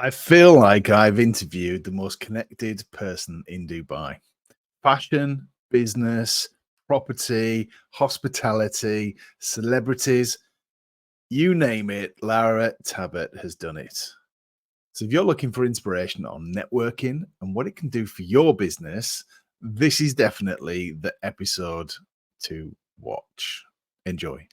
I feel like I've interviewed the most connected person in Dubai. Fashion, business, property, hospitality, celebrities, you name it, Lara Tabet has done it. So if you're looking for inspiration on networking and what it can do for your business, this is definitely the episode to watch. Enjoy.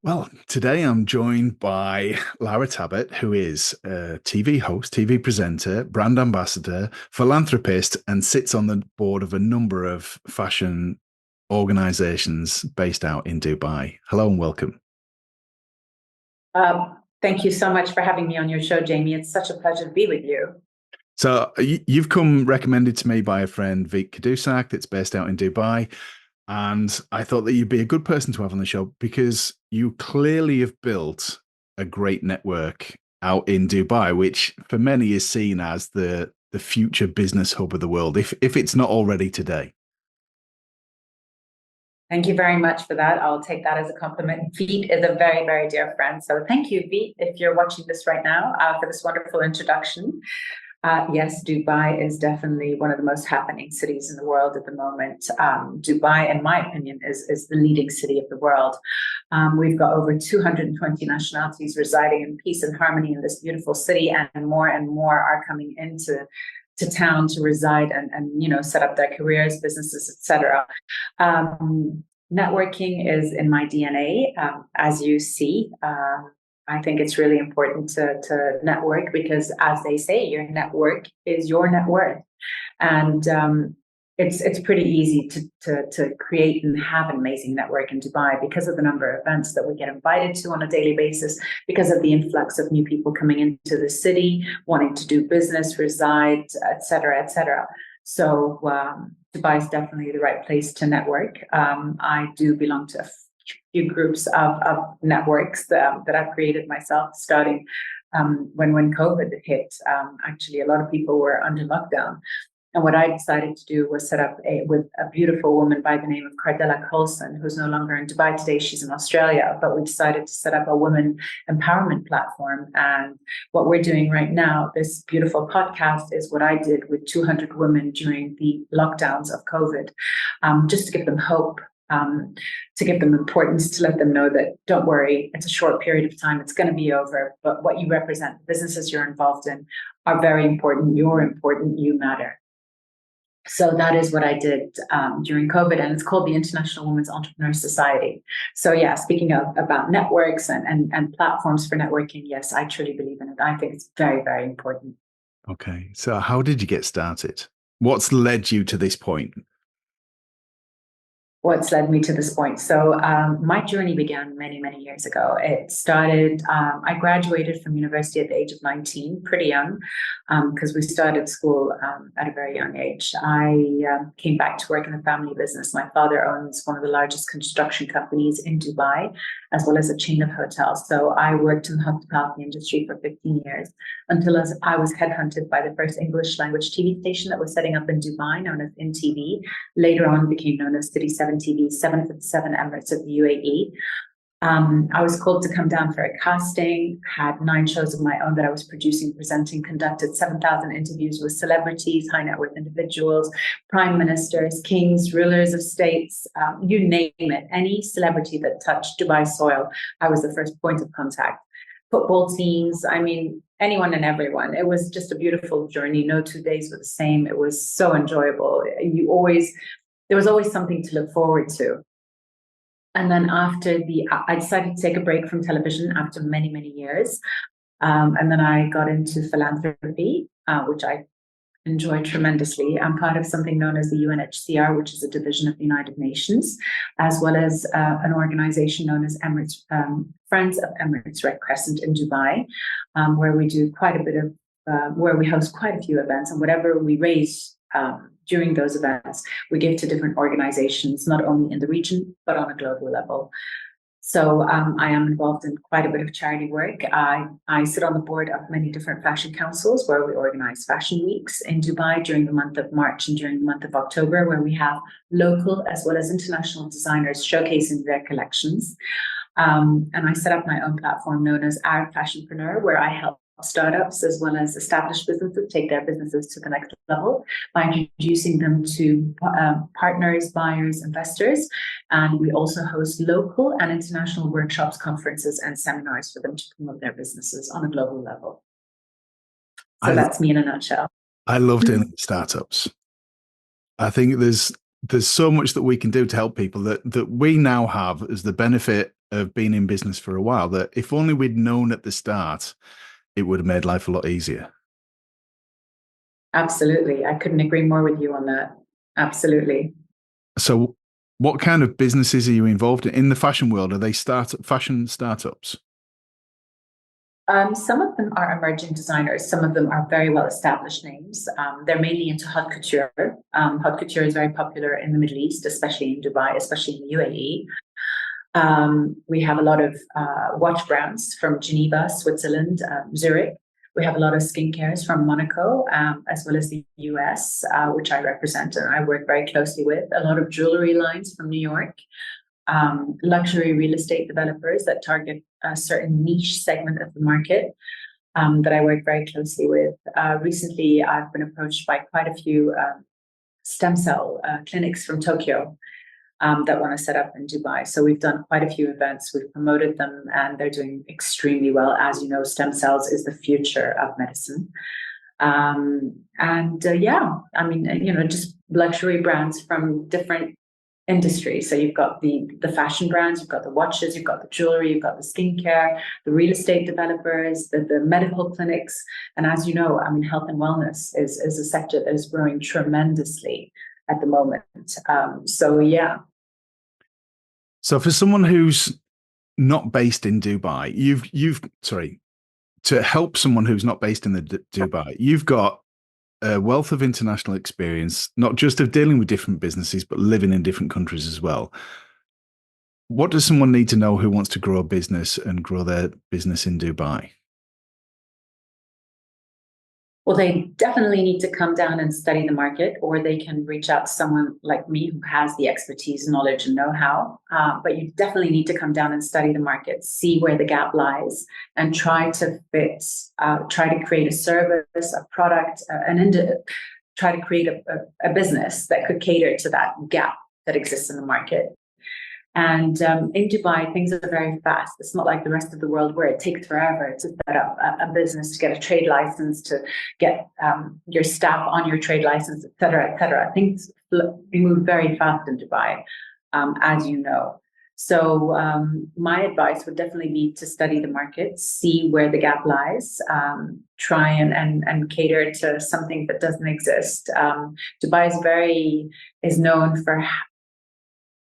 Well, today I'm joined by Lara Tabet, who is a TV host, TV presenter, brand ambassador, philanthropist, and sits on the board of a number of fashion organizations based out in Dubai. Hello and welcome. Thank you so much for having me on your show, Jamie. It's such a pleasure to be with you. So you've come recommended to me by a friend, Vic Kadusak, that's based out in Dubai. And I thought that you'd be a good person to have on the show because you clearly have built a great network out in Dubai, which for many is seen as the future business hub of the world, if it's not already today. Thank you very much for that. I'll take that as a compliment. Veet is a very, very dear friend. So thank you, Veet, if you're watching this right now, for this wonderful introduction. Yes, Dubai is definitely one of the most happening cities in the world at the moment. Dubai, in my opinion, is the leading city of the world. We've got over 220 nationalities residing in peace and harmony in this beautiful city, and more are coming into town to reside and set up their careers, businesses, etc. Networking is in my DNA, as you see. I think it's really important to network because, as they say, your network is your net worth, and it's pretty easy to create and have an amazing network in Dubai because of the number of events that we get invited to on a daily basis, because of the influx of new people coming into the city, wanting to do business, reside, etc., etc. So Dubai is definitely the right place to network. I do belong to a few groups of networks that I've created myself, starting when COVID hit. Actually, a lot of people were under lockdown. And what I decided to do was set up with a beautiful woman by the name of Cardella Colson, who's no longer in Dubai today. She's in Australia, but we decided to set up a women empowerment platform. And what we're doing right now, this beautiful podcast, is what I did with 200 women during the lockdowns of COVID, just to give them hope, to give them importance, to let them know that don't worry, it's a short period of time, it's going to be over, but what you represent, the businesses you're involved in, are very important. You're important, you matter. So that is what I did during COVID, and it's called the International Women's Entrepreneur Society. So yeah, speaking about networks and platforms for networking, yes, I truly believe in it. I think it's very, very important. Okay, so how did you get started? What's led you to this point? What's led me to this point? So my journey began many, many years ago. It started, I graduated from university at the age of 19, pretty young, because we started school at a very young age. I came back to work in a family business. My father owns one of the largest construction companies in Dubai, as well as a chain of hotels. So I worked in the hospitality industry for 15 years until I was headhunted by the first English language TV station that was setting up in Dubai, known as InTV. Later on became known as City 7 TV, 7 for the 7 Emirates of the UAE. I was called to come down for a casting, had 9 shows of my own that I was producing, presenting, conducted 7,000 interviews with celebrities, high net worth individuals, prime ministers, kings, rulers of states, you name it, any celebrity that touched Dubai soil, I was the first point of contact. Football teams, I mean, anyone and everyone. It was just a beautiful journey. No 2 days were the same. It was so enjoyable. There was always something to look forward to. And then I decided to take a break from television after many, many years. And then I got into philanthropy, which I enjoy tremendously. I'm part of something known as the UNHCR, which is a division of the United Nations, as well as an organization known as Emirates, Friends of Emirates Red Crescent in Dubai, where we do quite a bit of, where we host quite a few events, and whatever we raise during those events, we give to different organizations, not only in the region, but on a global level. So I am involved in quite a bit of charity work. I sit on the board of many different fashion councils where we organize fashion weeks in Dubai during the month of March and during the month of October, where we have local as well as international designers showcasing their collections. And I set up my own platform known as Arab Fashionpreneur, where I help startups as well as established businesses take their businesses to the next level by introducing them to partners, buyers, investors. And we also host local and international workshops, conferences, and seminars for them to promote their businesses on a global level. So that's me in a nutshell. I love doing startups. I think there's so much that we can do to help people that we now have as the benefit of being in business for a while, that if only we'd known at the start, it would have made life a lot easier. Absolutely. I couldn't agree more with you on that. Absolutely. So what kind of businesses are you involved in the fashion world? Are they fashion startups? Some of them are emerging designers. Some of them are very well established names. They're mainly into haute couture. Haute couture is very popular in the Middle East, especially in Dubai, especially in the UAE. We have a lot of watch brands from Geneva, Switzerland, Zurich. We have a lot of skincares from Monaco, as well as the US, which I represent and I work very closely with. A lot of jewelry lines from New York. Luxury real estate developers that target a certain niche segment of the market that I work very closely with. Recently, I've been approached by quite a few stem cell clinics from Tokyo that want to set up in Dubai. So we've done quite a few events, we've promoted them, and they're doing extremely well. As you know, stem cells is the future of medicine. Yeah, I mean, just luxury brands from different industry. So you've got the fashion brands, you've got the watches, you've got the jewelry, you've got the skincare, the real estate developers, the medical clinics. And as you know, I mean, health and wellness is a sector that is growing tremendously at the moment. So yeah. So for someone who's not based in Dubai, to help someone who's not based in Dubai, you've got a wealth of international experience, not just of dealing with different businesses, but living in different countries as well. What does someone need to know who wants to grow a business and grow their business in Dubai? Well, they definitely need to come down and study the market, or they can reach out to someone like me who has the expertise, knowledge, and know-how. But you definitely need to come down and study the market, see where the gap lies, and try to try to create a service, a product, try to create a business that could cater to that gap that exists in the market. And in Dubai, things are very fast. It's not like the rest of the world where it takes forever to set up a business, to get a trade license, to get your staff on your trade license, et cetera, et cetera. Things move very fast in Dubai, as you know. So my advice would definitely be to study the market, see where the gap lies, try and cater to something that doesn't exist. Dubai is known for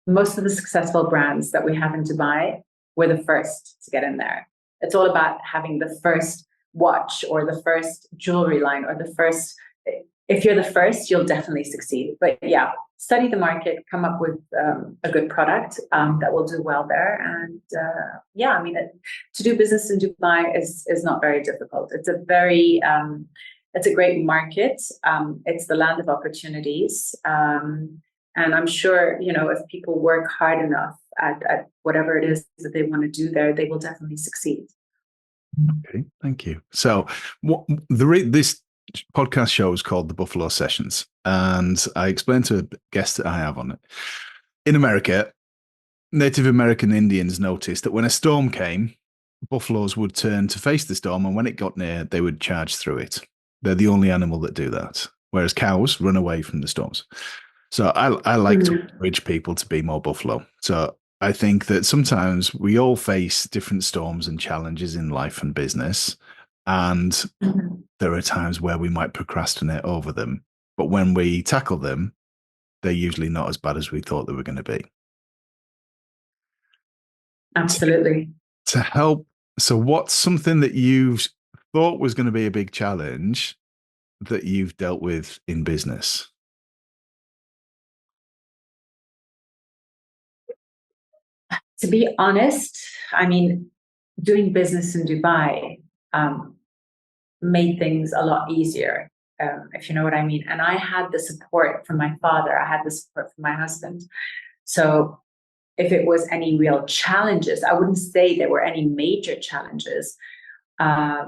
most of the successful brands that we have in Dubai were the first to get in there. It's all about having the first watch or the first jewelry line or the first. If you're the first, you'll definitely succeed. But yeah, study the market, come up with a good product that will do well there. And yeah, I mean, to do business in Dubai is not very difficult. It's a great market. It's the land of opportunities. And I'm sure, if people work hard enough at whatever it is that they want to do there, they will definitely succeed. Okay, thank you. So this podcast show is called The Buffalo Sessions. And I explained to a guest that I have on it. In America, Native American Indians noticed that when a storm came, buffaloes would turn to face the storm. And when it got near, they would charge through it. They're the only animal that do that. Whereas cows run away from the storms. So I like to encourage people to be more buffalo. So I think that sometimes we all face different storms and challenges in life and business. And there are times where we might procrastinate over them. But when we tackle them, they're usually not as bad as we thought they were going to be. Absolutely. To help. So what's something that you thought was going to be a big challenge that you've dealt with in business? To be honest, I mean, doing business in Dubai made things a lot easier, if you know what I mean. And I had the support from my father. I had the support from my husband. So if it was any real challenges. I wouldn't say there were any major challenges. Uh,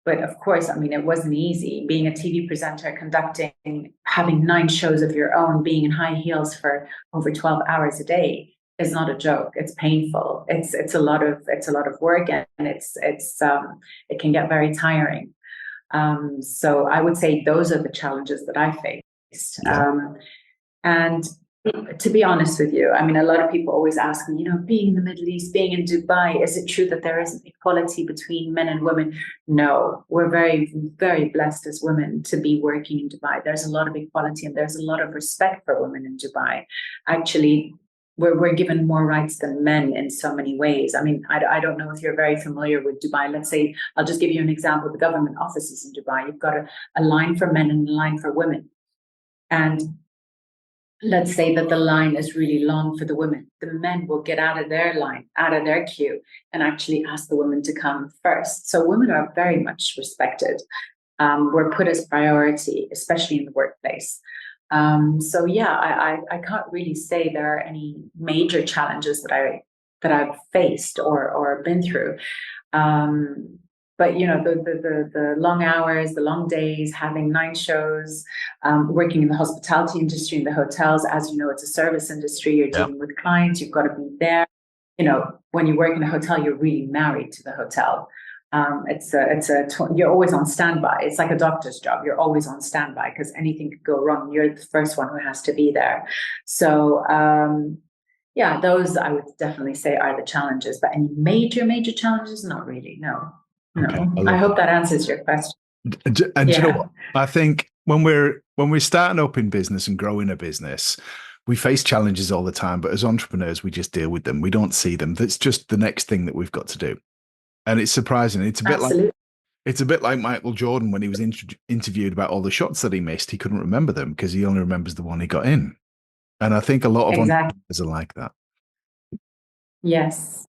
but of course, I mean, it wasn't easy being a TV presenter, conducting, having 9 shows of your own, being in high heels for over 12 hours a day is not a joke. It's painful. It's a lot of work, and it can get very tiring. So I would say those are the challenges that I faced. Yeah. And to be honest with you, I mean, a lot of people always ask me, being in the Middle East, being in Dubai, is it true that there isn't equality between men and women? No, we're very, very blessed as women to be working in Dubai. There's a lot of equality and there's a lot of respect for women in Dubai. Actually, we're given more rights than men in so many ways. I mean, I don't know if you're very familiar with Dubai. Let's say, I'll just give you an example. The government offices in Dubai, you've got a line for men and a line for women. And let's say that the line is really long for the women. The men will get out of their line, out of their queue, and actually ask the women to come first. So women are very much respected. We're put as priority, especially in the workplace. So yeah, I can't really say there are any major challenges that I've faced or been through. But the long hours, the long days, having 9 shows, working in the hospitality industry, in the hotels, as you know, it's a service industry. You're dealing with clients. You've got to be there. When you work in a hotel, you're really married to the hotel. You're always on standby. It's like a doctor's job. You're always on standby because anything could go wrong. You're the first one who has to be there. So, yeah, those I would definitely say are the challenges. But any major challenges? Not really. No. Okay, I hope that answers your question. And you know what? I think when we're starting up in business and growing a business, we face challenges all the time. But as entrepreneurs, we just deal with them. We don't see them. That's just the next thing that we've got to do. And it's surprising. It's a bit like Michael Jordan when he was interviewed about all the shots that he missed. He couldn't remember them because he only remembers the one he got in. And I think a lot of entrepreneurs are like that. Yes.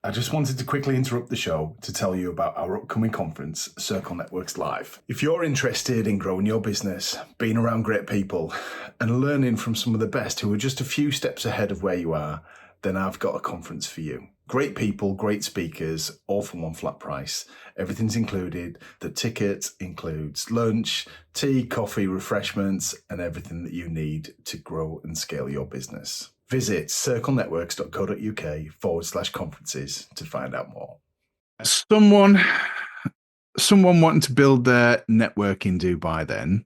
I just wanted to quickly interrupt the show to tell you about our upcoming conference, Circle Networks Live. If you're interested in growing your business, being around great people, and learning from some of the best who are just a few steps ahead of where you are, then I've got a conference for you. Great people, great speakers, all for one flat price. Everything's included. The ticket includes lunch, tea, coffee, refreshments, and everything that you need to grow and scale your business. Visit circlenetworks.co.uk/conferences to find out more. Someone wanting to build their network in Dubai then,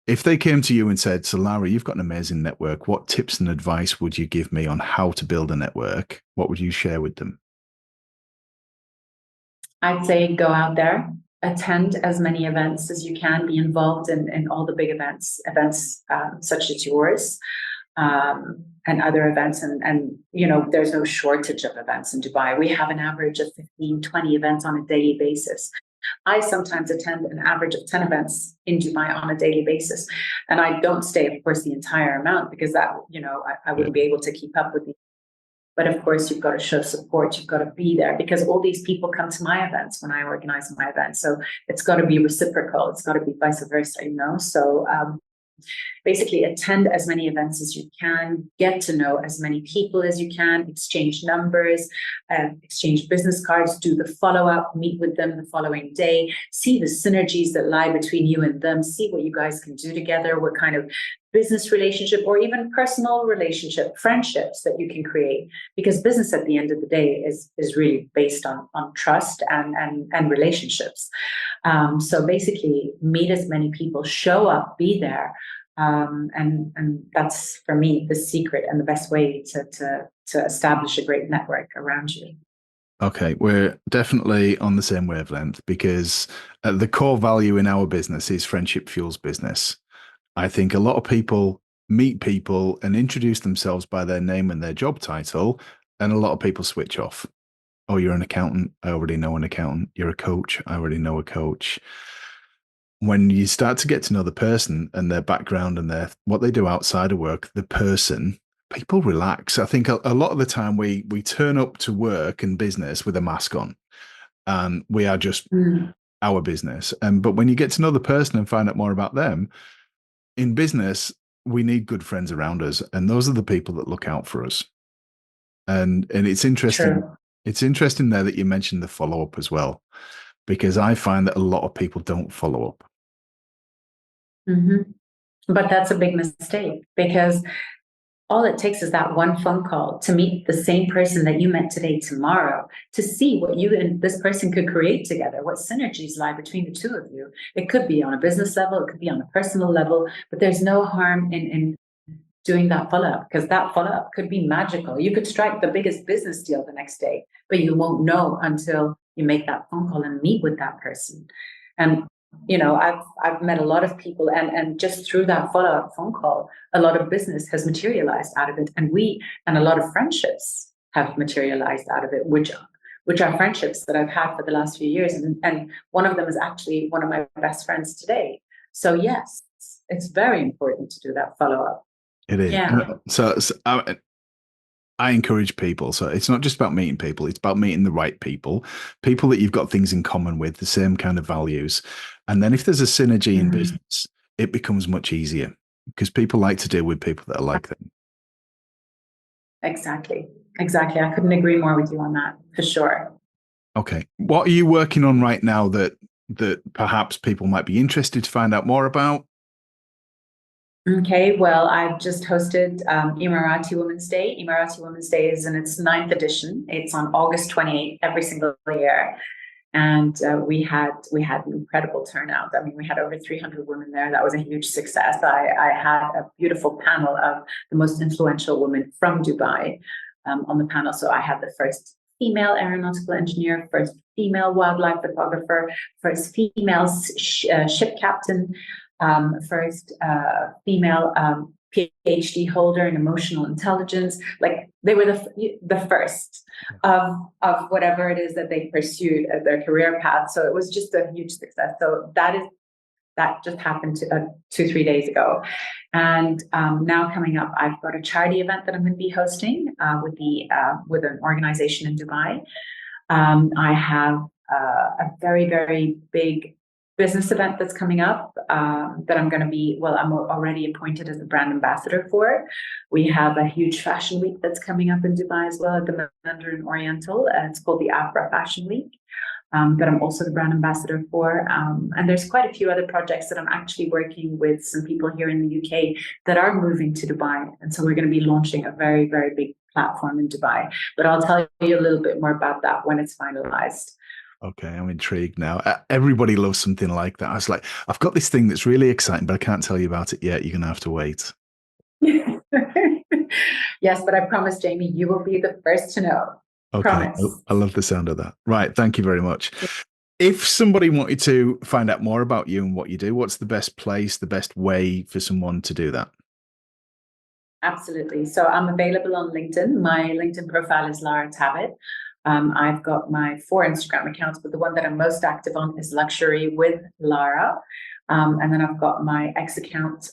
if they came to you and said, so Lara, you've got an amazing network. What tips and advice would you give me on how to build a network? What would you share with them? I'd say go out there, attend as many events as you can, be involved in all the big events such as yours. And other events. And there's no shortage of events in Dubai. We have an average of 15, 20 events on a daily basis. I sometimes attend an average of 10 events in Dubai on a daily basis. And I don't stay, of course, the entire amount because that, I wouldn't be able to keep up with it. But of course, you've got to show support. You've got to be there because all these people come to my events when I organize my events. So it's got to be reciprocal. It's got to be vice versa, So, basically attend as many events as you can, get to know as many people as you can, exchange numbers, exchange business cards, do the follow-up, meet with them the following day, see the synergies that lie between you and them, see what you guys can do together, what kind of business relationship or even personal relationship, friendships that you can create. Because business at the end of the day is really based on trust and relationships. So basically meet as many people, show up, be there. And that's for me the secret and the best way to establish a great network around you. Okay, we're definitely on the same wavelength because the core value in our business is friendship fuels business. I think a lot of people meet people and introduce themselves by their name and their job title, and a lot of people switch off. Oh, you're an accountant. I already know an accountant. You're a coach. I already know a coach. When you start to get to know the person and their background and what they do outside of work, the person, people relax. I think a lot of the time we turn up to work and business with a mask on, and we are just our business. But when you get to know the person and find out more about them, in business, we need good friends around us, and those are the people that look out for us. And it's interesting. True. It's interesting there that you mentioned the follow up as well, because I find that a lot of people don't follow up. Hmm. But that's a big mistake because all it takes is that one phone call to meet the same person that you met today tomorrow, to see what you and this person could create together, what synergies lie between the two of you. It could be on a business level, it could be on a personal level, but there's no harm in doing that follow-up, because that follow-up could be magical. You could strike the biggest business deal the next day, but you won't know until you make that phone call and meet with that person. And I've met a lot of people, and just through that follow-up phone call, a lot of business has materialized out of it, and a lot of friendships have materialized out of it, which are friendships that I've had for the last few years, and one of them is actually one of my best friends today. So yes, it's very important to do that follow-up. It is. Yeah. I encourage people. So it's not just about meeting people, it's about meeting the right people that you've got things in common with, the same kind of values. And then if there's a synergy in Mhm. business, it becomes much easier because people like to deal with people that are like them. Exactly. Exactly. I couldn't agree more with you on that, for sure. Okay. What are you working on right now that perhaps people might be interested to find out more about? Okay, well, I've just hosted Emirati Women's Day. Emirati Women's Day is in its ninth edition. It's on August 28th every single year. And we had an incredible turnout. I mean, we had over 300 women there. That was a huge success. I had a beautiful panel of the most influential women from Dubai on the panel. So I had the first female aeronautical engineer, first female wildlife photographer, first female ship captain, first female PhD holder in emotional intelligence. Like they were the first of whatever it is that they pursued as their career path. So it was just a huge success. So that just happened 2-3 days ago. And now coming up, I've got a charity event that I'm going to be hosting with an organization in Dubai. I have a very, very big business event that's coming up that I'm already appointed as a brand ambassador for. We have a huge fashion week that's coming up in Dubai as well at the Mandarin Oriental. It's called the Afra Fashion Week. That I'm also the brand ambassador for. And there's quite a few other projects that I'm actually working with some people here in the UK that are moving to Dubai. And so we're going to be launching a very, very big platform in Dubai. But I'll tell you a little bit more about that when it's finalized. Okay, I'm intrigued now. Everybody loves something like that. I was like, I've got this thing that's really exciting, but I can't tell you about it yet. You're going to have to wait. Yes, but I promise, Jamie, you will be the first to know. Okay, Promise. I love the sound of that. Right, thank you very much. If somebody wanted to find out more about you and what you do, what's the best place, the best way for someone to do that? Absolutely. So I'm available on LinkedIn. My LinkedIn profile is Lara Tabet. I've got my 4 Instagram accounts, but the one that I'm most active on is Luxury with Lara. And then I've got my X account,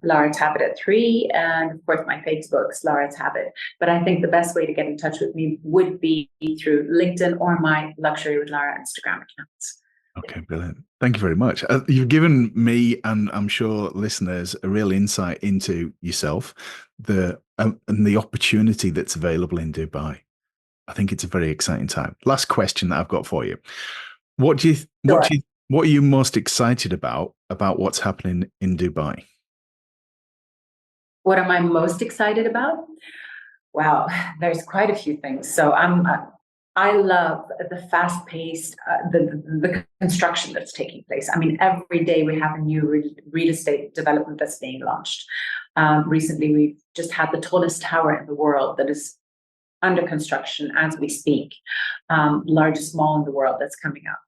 Lara Tabet at 3, and of course my Facebook's Lara Tabet. But I think the best way to get in touch with me would be through LinkedIn or my Luxury with Lara Instagram accounts. Okay, brilliant. Thank you very much. You've given me and I'm sure listeners a real insight into yourself, and the opportunity that's available in Dubai. I think it's a very exciting time. Last question that I've got for you. What do you Sure. what are you most excited about what's happening in Dubai? What am I most excited about? Wow, there's quite a few things. So I love the fast-paced, the construction that's taking place. I mean, every day we have a new real estate development that's being launched. Recently, we've just had the tallest tower in the world that is under construction as we speak, largest mall in the world that's coming up.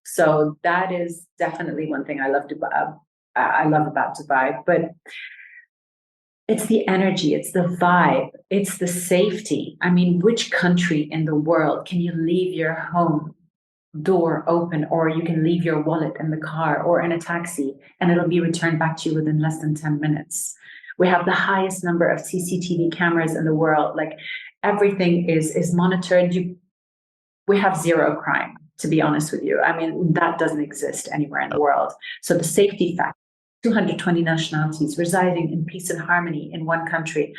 So that is definitely one thing I love about Dubai. But it's the energy, it's the vibe, it's the safety. I mean, which country in the world can you leave your home door open, or you can leave your wallet in the car or in a taxi and it'll be returned back to you within less than 10 minutes? We have the highest number of CCTV cameras in the world. Like everything is monitored. We have zero crime, to be honest with you. I mean, that doesn't exist anywhere in the world. So the safety factor, 220 nationalities residing in peace and harmony in one country.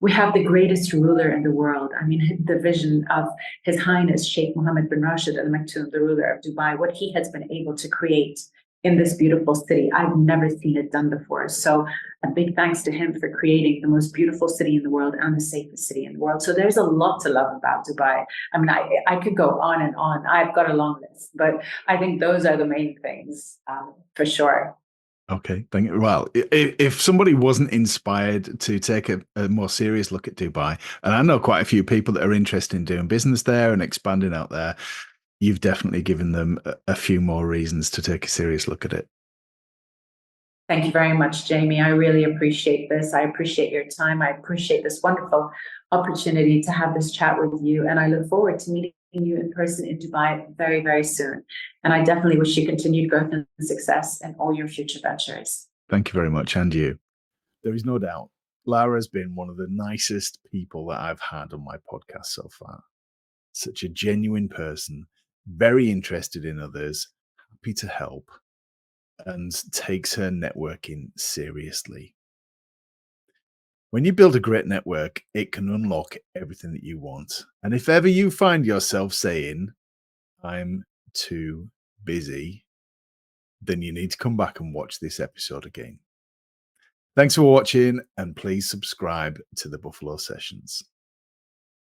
We have the greatest ruler in the world. I mean, the vision of His Highness Sheikh Mohammed bin Rashid Al Maktoum, the ruler of Dubai, what he has been able to create in this beautiful city. I've never seen it done before. So a big thanks to him for creating the most beautiful city in the world and the safest city in the world. So there's a lot to love about Dubai. I mean, I could go on and on. I've got a long list, but I think those are the main things for sure. Okay, thank you. Well, if somebody wasn't inspired to take a more serious look at Dubai, and I know quite a few people that are interested in doing business there and expanding out there, you've definitely given them a few more reasons to take a serious look at it. Thank you very much, Jamie. I really appreciate this. I appreciate your time. I appreciate this wonderful opportunity to have this chat with you. And I look forward to meeting you in person in Dubai very, very soon. And I definitely wish you continued growth and success in all your future ventures. Thank you very much, and you. There is no doubt Lara has been one of the nicest people that I've had on my podcast so far. Such a genuine person, very interested in others, happy to help, and takes her networking seriously. When you build a great network, it can unlock everything that you want. And if ever you find yourself saying, I'm too busy, then you need to come back and watch this episode again. Thanks for watching, and please subscribe to the Buffalo Sessions.